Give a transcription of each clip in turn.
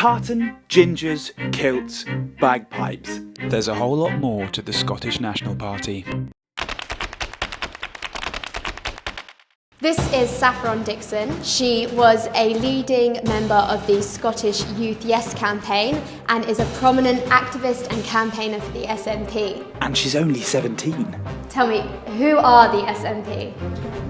Tartan, gingers, kilts, bagpipes. There's a whole lot more to the Scottish National Party. This is Saffron Dickson. She was a leading member of the Scottish Youth Yes campaign and is a prominent activist and campaigner for the SNP. And she's only 17. Tell me, who are the SNP?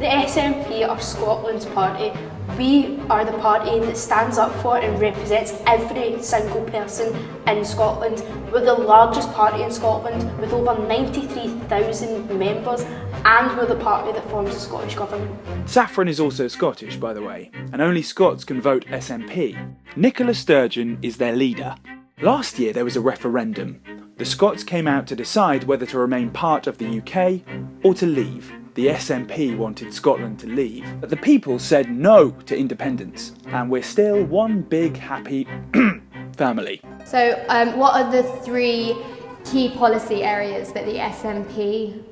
The SNP are Scotland's party. We are the party that stands up for and represents every single person in Scotland. We're the largest party in Scotland with over 93,000 members, and we're the party that forms the Scottish Government. Saffron is also Scottish, by the way, and only Scots can vote SNP. Nicola Sturgeon is their leader. Last year there was a referendum. The Scots came out to decide whether to remain part of the UK or to leave. The SNP wanted Scotland to leave, but the people said no to independence, and we're still one big happy family. So what are the three key policy areas that the SNP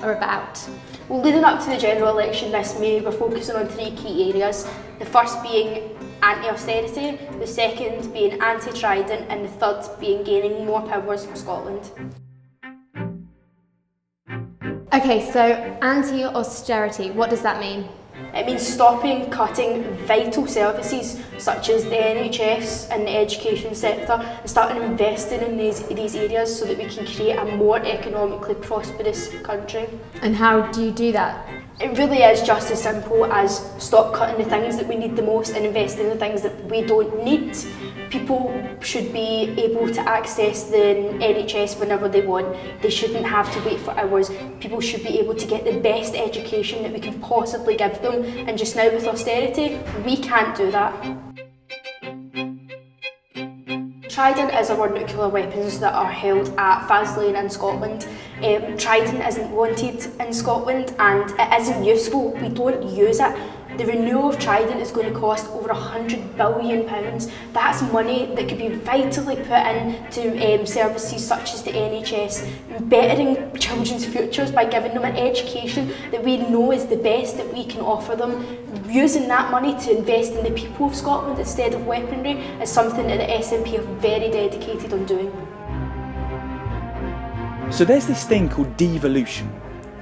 are about? Well, leading up to the general election this May, we're focusing on three key areas. The first being anti-austerity, the second being anti-Trident, and the third being gaining more powers for Scotland. Okay, so anti-austerity, what does that mean? It means stopping cutting vital services such as the NHS and the education sector and starting investing in these areas so that we can create a more economically prosperous country. And how do you do that? It really is just as simple as stop cutting the things that we need the most and invest in the things that we don't need. People should be able to access the NHS whenever they want. They shouldn't have to wait for hours. People should be able to get the best education that we can possibly give them. And just now with austerity, we can't do that. Trident is our nuclear weapons that are held at Faslane in Scotland. Trident isn't wanted in Scotland and it isn't useful. We don't use it. The renewal of Trident is going to cost over £100 billion. That's money that could be vitally put into services such as the NHS, bettering children's futures by giving them an education that we know is the best that we can offer them. Using that money to invest in the people of Scotland instead of weaponry is something that the SNP are very dedicated on doing. So there's this thing called devolution.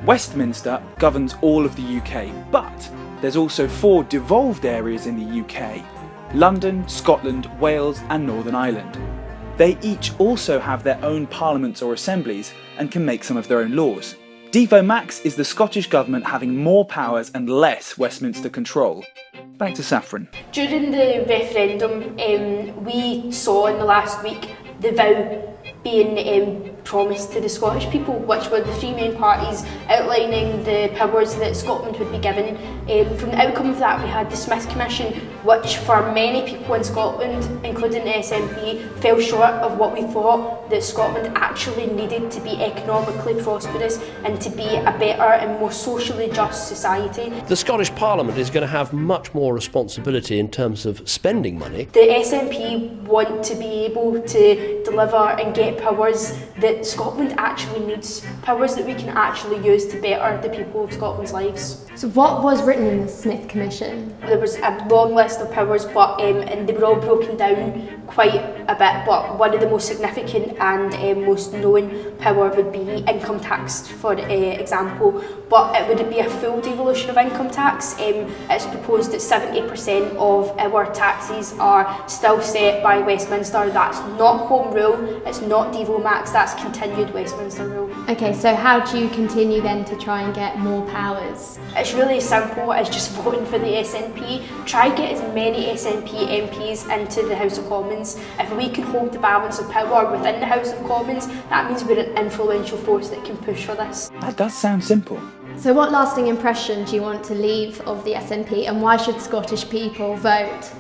Westminster governs all of the UK, but there's also 4 devolved areas in the UK: London, Scotland, Wales and Northern Ireland. They each also have their own parliaments or assemblies and can make some of their own laws. Devo Max is the Scottish Government having more powers and less Westminster control. Back to Saffron. During the referendum, we saw in the last week the vow being promised to the Scottish people, which were the 3 main parties outlining the powers that Scotland would be given. From the outcome of that, we had the Smith Commission, which for many people in Scotland, including the SNP, fell short of what we thought that Scotland actually needed to be economically prosperous and to be a better and more socially just society. The Scottish Parliament is going to have much more responsibility in terms of spending money. The SNP want to be able to deliver and get powers that Scotland actually needs, powers that we can actually use to better the people of Scotland's lives. So what was written in the Smith Commission? There was a long list of powers, but and they were all broken down quite a bit, but one of the most significant and most known power would be income tax, for example, but it would be a full devolution of income tax. It's proposed that 70% of our taxes are still set by Westminster. That's not Home Rule, it's not Devo Max, that's continued Westminster rule. Okay, so how do you continue then to try and get more powers? It's really simple, it's just voting for the SNP. Try get as many SNP MPs into the House of Commons. If we can hold the balance of power within the House of Commons, that means we're an influential force that can push for this. That does sound simple. So what lasting impression do you want to leave of the SNP, and why should Scottish people vote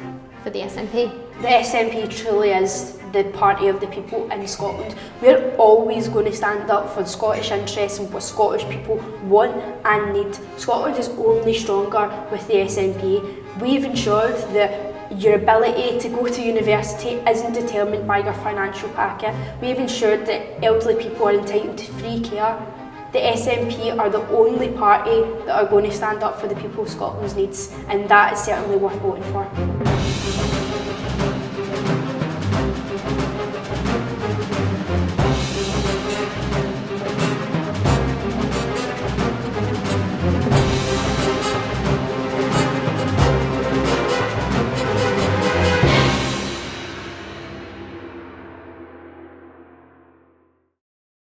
for the SNP? The SNP truly is the party of the people in Scotland. We're always going to stand up for Scottish interests and what Scottish people want and need. Scotland is only stronger with the SNP. We've ensured that your ability to go to university isn't determined by your financial packet. We've ensured that elderly people are entitled to free care. The SNP are the only party that are going to stand up for the people of Scotland's needs, and that is certainly worth voting for.